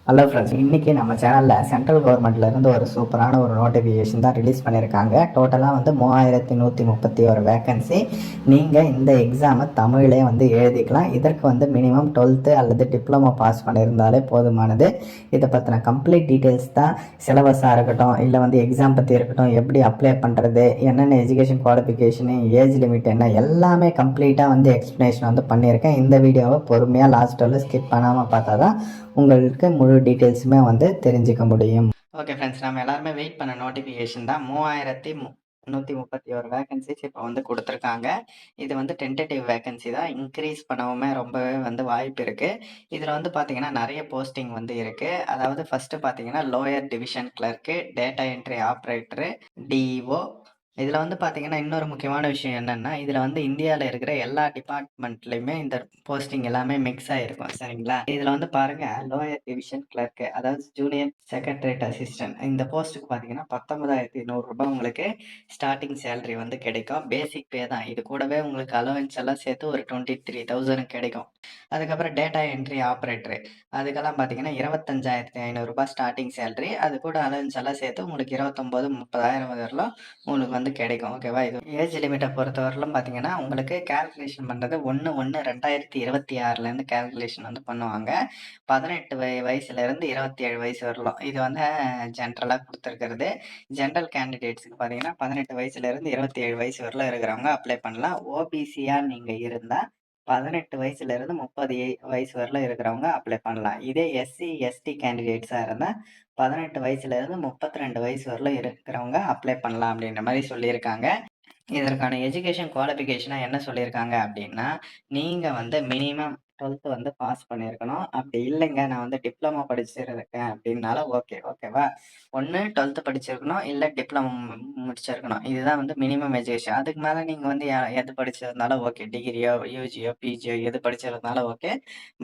Hello friends, இன்றைக்கி நம்ம சேனலில் சென்ட்ரல் கவர்மெண்ட்லேருந்து ஒரு சூப்பரான ஒரு நோட்டிஃபிகேஷன் தான் ரிலீஸ் பண்ணியிருக்காங்க. டோட்டலாக வந்து 3131 வேக்கன்சி. நீங்கள் இந்த எக்ஸாமை தமிழ்லே வந்து எழுதிக்கலாம். இதற்கு வந்து மினிமம் 12th அல்லது டிப்ளமோ பாஸ் பண்ணியிருந்தாலே போதுமானது. இதை பற்றின கம்ப்ளீட் டீட்டெயில்ஸ் தான், சிலபஸாக இருக்கட்டும், இல்லை வந்து எக்ஸாம் பற்றி இருக்கட்டும், எப்படி அப்ளை பண்ணுறது, என்னென்ன எஜுகேஷன் குவாலிஃபிகேஷனு, ஏஜ் லிமிட் என்ன, எல்லாமே கம்ப்ளீட்டாக வந்து எக்ஸ்ப்ளனேஷன் வந்து பண்ணியிருக்கேன். இந்த வீடியோவை பொறுமையாக லாஸ்ட் வரல ஸ்கிப் பண்ணாமல் பார்த்தா தான் உங்களுக்கு முழு டீட்டெயில்ஸுமே வந்து தெரிஞ்சுக்க முடியும். ஓகே ஃப்ரெண்ட்ஸ், நம்ம எல்லாருமே வெயிட் பண்ண நோட்டிஃபிகேஷன் தான். 3131 வேகன்சிஸ் இப்போ வந்து கொடுத்துருக்காங்க. இது வந்து டென்டேட்டிவ் வேகன்சி தான். இன்க்ரீஸ் பண்ணவுமே ரொம்பவே வந்து வாய்ப்பு இருக்குது. இதில் வந்து பார்த்தீங்கன்னா நிறைய போஸ்டிங் வந்து இருக்குது. அதாவது ஃபஸ்ட்டு பார்த்தீங்கன்னா lower division clerk, data entry operator, DEO. இதில் வந்து பார்த்தீங்கன்னா இன்னொரு முக்கியமான விஷயம் என்னென்னா, இதில் வந்து இந்தியாவில் இருக்கிற எல்லா டிபார்ட்மெண்ட்லேயுமே இந்த போஸ்டிங் எல்லாமே மிக்ஸ் ஆகிருக்கும். சரிங்களா? இதில் வந்து பாருங்கள், லோயர் டிவிஷன் கிளர்க்கு, அதாவது ஜூனியர் செக்ரட்டரியேட் அசிஸ்டன்ட், இந்த போஸ்ட்டுக்கு பார்த்தீங்கன்னா 19,100 உங்களுக்கு ஸ்டார்டிங் சேலரி வந்து கிடைக்கும். பேசிக் பே தான். இது கூடவே உங்களுக்கு அலவன்ஸ் எல்லாம் சேர்த்து ஒரு 23,000 கிடைக்கும். அதுக்கப்புறம் டேட்டா என்ட்ரி ஆப்ரேட்டரு, அதுக்கெல்லாம் பார்த்தீங்கன்னா 25,500 ஸ்டார்டிங் சேலரி. அது கூட அலவன்ஸ் எல்லாம் சேர்த்து உங்களுக்கு 29,000 30,000 வரலாம் உங்களுக்கு வந்து கிடைக்கும். ஓகேவா? இது ஏஜ் லிமிட்டை பொறுத்தவரையிலும் பார்த்தீங்கன்னா உங்களுக்கு கேல்குலேஷன் பண்ணுறது 1/1/2026லேருந்து கேல்குலேஷன் வந்து பண்ணுவாங்க. 18 வயசுலேருந்து 27 வயசு வரலாம். இது வந்து ஜென்ரலாக கொடுத்துருக்கிறது. ஜென்ரல் கேண்டிடேட்ஸுக்கு பார்த்தீங்கன்னா 18 வயசுலேருந்து 27 வயசு வரலாம் இருக்கிறவங்க அப்ளை பண்ணலாம். ஓபிசியாக நீங்கள் இருந்தால் 18 வயசுலேருந்து 30 வயசு வரலாம் இருக்கிறவங்க அப்ளை பண்ணலாம். இதே எஸ்சி எஸ்டி கேண்டிடேட்ஸாக இருந்தால் 18 வயசுலேருந்து 32 வயசு வரலாம் இருக்கிறவங்க அப்ளை பண்ணலாம் அப்படின்ற மாதிரி சொல்லியிருக்காங்க. இதற்கான எஜுகேஷன் குவாலிஃபிகேஷனாக என்ன சொல்லியிருக்காங்க அப்படின்னா, நீங்கள் வந்து மினிமம் 12th வந்து பாஸ் பண்ணியிருக்கணும். அப்படி இல்லைங்க, நான் வந்து டிப்ளமோ படிச்சிருக்கேன் அப்படின்னாலும் ஓகேவா? ஒன்று 12th படிச்சிருக்கணும், இல்லை டிப்ளமோ முடிச்சிருக்கணும். இதுதான் வந்து மினிமம் எஜுகேஷன். அதுக்கு மேலே நீங்கள் வந்து எது படிச்சிருந்தாலும் ஓகே. டிகிரியோ, யூஜியோ, பிஜியோ எது படிச்சிருந்தாலும் ஓகே.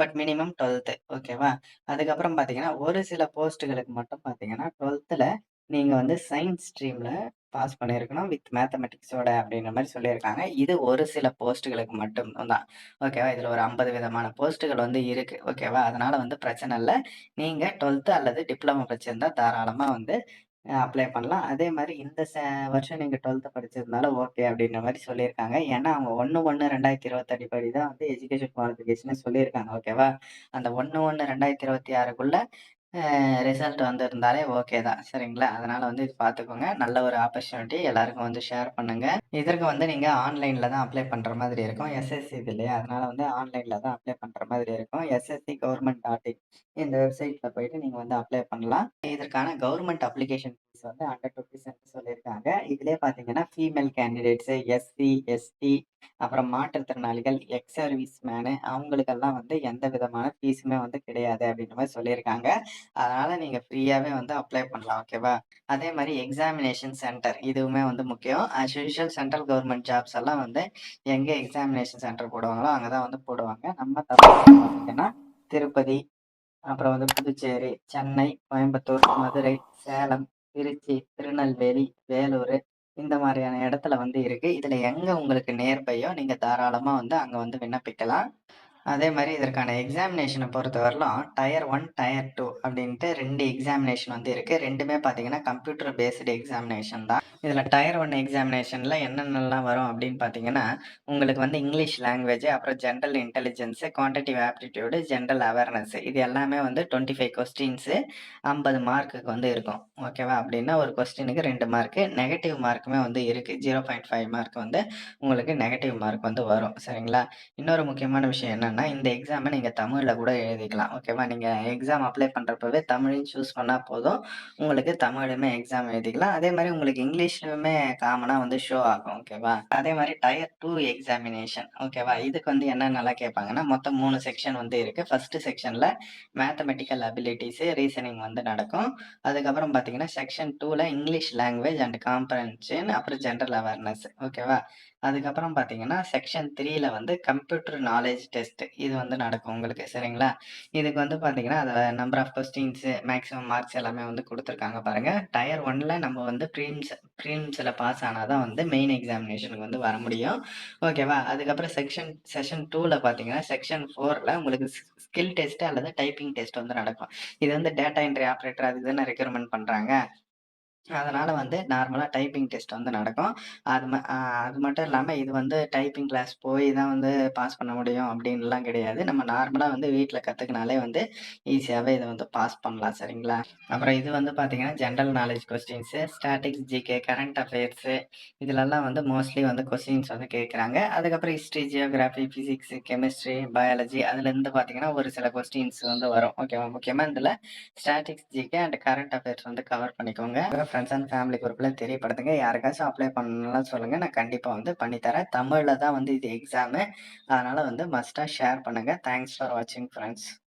But minimum 12th. ஓகேவா? அதுக்கப்புறம் பார்த்தீங்கன்னா, ஒரு சில போஸ்ட்டுகளுக்கு மட்டும் பார்த்தீங்கன்னா 12th நீங்கள் வந்து சயின்ஸ் ஸ்ட்ரீமில் பாஸ் பண்ணியிருக்கணும் வித் மேத்தமெட்டிக்ஸோட அப்படின்ற மாதிரி சொல்லியிருக்காங்க. இது ஒரு சில போஸ்ட்டுகளுக்கு மட்டும் தான். ஓகேவா? இதில் ஒரு 50 விதமான போஸ்ட்டுகள் வந்து இருக்குது. ஓகேவா? அதனால் வந்து பிரச்சனை இல்லை. நீங்கள் 12th அல்லது டிப்ளமோ படிச்சிருந்தா தாராளமாக வந்து அப்ளை பண்ணலாம். அதே மாதிரி இந்த வருஷம் நீங்கள் 12th படிச்சிருந்தாலும் ஓகே அப்படின்ற மாதிரி சொல்லியிருக்காங்க. ஏன்னா அவங்க 1/1/2028 படி தான் வந்து எஜுகேஷன் குவாலிஃபிகேஷனே சொல்லியிருக்காங்க. ஓகேவா? அந்த 1/1/2026க்குள்ள ரிசல்ட் வந்திருந்தாலே ஓகே தான். சரிங்களா? அதனால வந்து இது பார்த்துக்கோங்க. நல்ல ஒரு ஆப்பர்ச்சுனிட்டி. எல்லாருக்கும் வந்து ஷேர் பண்ணுங்க. இதற்கு வந்து நீங்க ஆன்லைன்ல தான் அப்ளை பண்ற மாதிரி இருக்கும். எஸ்எஸ்சி இது இல்லையா? அதனால வந்து ஆன்லைன்ல தான் அப்ளை பண்ற மாதிரி இருக்கும். SSCGovernment.in இந்த வெப்சைட்ல போயிட்டு நீங்க வந்து அப்ளை பண்ணலாம். இதற்கான கவர்மெண்ட் அப்ளிகேஷன் ஃபீஸ் வந்து ₹100 சொல்லியிருக்காங்க. இதிலே பார்த்தீங்கன்னா ஃபீமேல் கேண்டிடேட்ஸ், எஸ்சி, எஸ்டி, அப்புறம் மாற்றுத்திறனாளிகள், எக்ஸ் சர்வீஸ் மேனு அவங்களுக்கெல்லாம் வந்து எந்த விதமான ஃபீஸுமே வந்து கிடையாது அப்படின்ற மாதிரி சொல்லியிருக்காங்க. அதனால நீங்க ஃப்ரீயாவே வந்து அப்ளை பண்ணலாம். ஓகேவா? அதே மாதிரி எக்ஸாமினேஷன் சென்டர் இதுவுமே வந்து முக்கியம். As usual central government jobs எல்லாம் வந்து எங்க எக்ஸாமினேஷன் சென்டர் போடுவாங்களோ அங்க தான் வந்து போடுவாங்க. நம்ம தமிழ்நாட்டுல பார்த்தீங்கன்னா திருப்பதி, அப்புறம் வந்து புதுச்சேரி, சென்னை, கோயம்புத்தூர், மதுரை, சேலம், திருச்சி, திருநெல்வேலி, வேலூர் இந்த மாதிரியான இடத்துல வந்து இருக்கு. இதுல எங்க உங்களுக்கு நியர்பையோ நீங்க தாராளமா வந்து அங்க வந்து விண்ணப்பிக்கலாம். அதே மாதிரி இதற்கான எக்ஸாமினேஷனை பொறுத்தவரையிலும் டயர் 1, டயர் 2 அப்படின்ட்டு 2 எக்ஸாமினேஷன் வந்து இருக்குது. ரெண்டுமே பார்த்தீங்கன்னா கம்ப்யூட்டர் பேஸ்டு எக்ஸாமினேஷன் தான். இதில் டயர் 1 எக்ஸாமினேஷனில் என்னென்னலாம் வரும் அப்படின்னு பார்த்தீங்கன்னா, உங்களுக்கு வந்து இங்கிலீஷ் லாங்குவேஜ், அப்புறம் general intelligence, quantitative aptitude, general awareness இது எல்லாமே வந்து 25 கொஸ்டின்ஸு 50 மார்க்குக்கு வந்து இருக்கும். ஓகேவா? அப்படின்னா ஒரு கொஸ்டினுக்கு 2 மார்க்கு. நெகட்டிவ் மார்க்குமே வந்து இருக்குது. 0.5 மார்க் வந்து உங்களுக்கு நெகட்டிவ் மார்க் வந்து வரும். சரிங்களா? இன்னொரு முக்கியமான விஷயம் என்னன்னா, இந்த எக்ஸாம நீங்க தமிழ்ல கூட எழுதிக்கலாம். ஓகேவா? நீங்க எக்ஸாம் அப்ளை பண்றப்பவே தமிழ்ன்னு சூஸ் பண்ணா போதும். உங்களுக்கு தமிழ்லயுமே எக்ஸாம் எழுதிக்கலாம். அதே மாரி உங்களுக்கு இங்கிலீஷ்லயுமே காமனா வந்து ஷோ ஆகும். ஓகேவா? அதே மாரி டயர் 2 எக்ஸாமினேஷன். ஓகேவா? இதுக்கு வந்து என்னென்னலாம் கேட்பாங்கன்னா, மொத்தம் 3 செக்ஷன் வந்து இருக்கு. ஃபர்ஸ்ட் செக்ஷன்ல மேத்தமெட்டிக்கல் அபிலிட்டீஸ், ரீசனிங் வந்து நடக்கும். அதுக்கப்புறம் பார்த்தீங்கன்னா, செக்ஷன் 2ல இங்கிலீஷ் லாங்குவேஜ் அண்ட் காம்ப்ரஹென்ஷன், அப்புறம் ஜெனரல் அவேர்னஸ். ஓகேவா? அதுக்கப்புறம் பார்த்தீங்கன்னா, செக்ஷன் 3ல வந்து கம்ப்யூட்டர் நாலேட்ஜ் டெஸ்ட் டெஸ்ட் இது வந்து நடக்கும் உங்களுக்கு. சரிங்களா? இதுக்கு வந்து பார்த்தீங்கன்னா, அத number of questions, maximum marks எல்லாமே வந்து குடுத்துருக்காங்க பாருங்க. டயர் 1ல நம்ம வந்து ப்ரீலிம்ஸ்ல பாஸ் ஆனா தான் வந்து மெயின் எக்ஸாமினேஷனுக்கு வந்து வர முடியும். ஓகேவா? அதுக்கப்புறம் செஷன் 2ல பார்த்தீங்கன்னா, செக்ஷன் 4ல உங்களுக்கு ஸ்கில் டெஸ்ட் அல்லது டைப்பிங் டெஸ்ட் வந்து நடக்கும். இது வந்து டேட்டா என்ட்ரி ஆப்பரேட்டர் அதுக்கு தானே ரெக்ரூட்மென்ட் பண்றாங்க. அதனால வந்து நார்மலா டைப்பிங் டெஸ்ட் வந்து நடக்கும். அது மட்டும் இல்லாம இது வந்து டைப்பிங் கிளாஸ் போய் தான் வந்து பாஸ் பண்ண முடியும் அப்டின்லாம் கிடையாது. நம்ம நார்மலா வந்து வீட்ல கத்துக்கினாலே வந்து ஈஸியாவே இத வந்து பாஸ் பண்ணலாம். சரிங்களா? அப்புறம் இது வந்து பார்த்தீங்கன்னா, general knowledge questions, statics, GK, current affairs இதுலலாம் வந்து மோஸ்ட்லி வந்து கொஸ்டின்ஸ் வந்து கேட்குறாங்க. அதுக்கப்புறம் history, geography, physics, chemistry, biology அதுலேருந்து பார்த்தீங்கன்னா, ஒரு சில கொஸ்டின்ஸ் வந்து வரும். ஓகேவா? முக்கியமா இதுல statics, GK and current affairs வந்து கவர் பண்ணிக்கோங்க. ஃப்ரெண்ட்ஸ் அண்ட் ஃபேமிலி குரூப்ல தெரியப்படுத்துங்க. யாருக்காச்சும் அப்ளை பண்ணணும்னா சொல்லுங்க. நான் கண்டிப்பா வந்து பண்ணி தரேன். தமிழ்ல தான் வந்து இது எக்ஸாமு. அதனால வந்து மஸ்ட்டா ஷேர் பண்ணுங்க. தேங்க்ஸ் ஃபார் வாட்சிங் ஃப்ரெண்ட்ஸ்.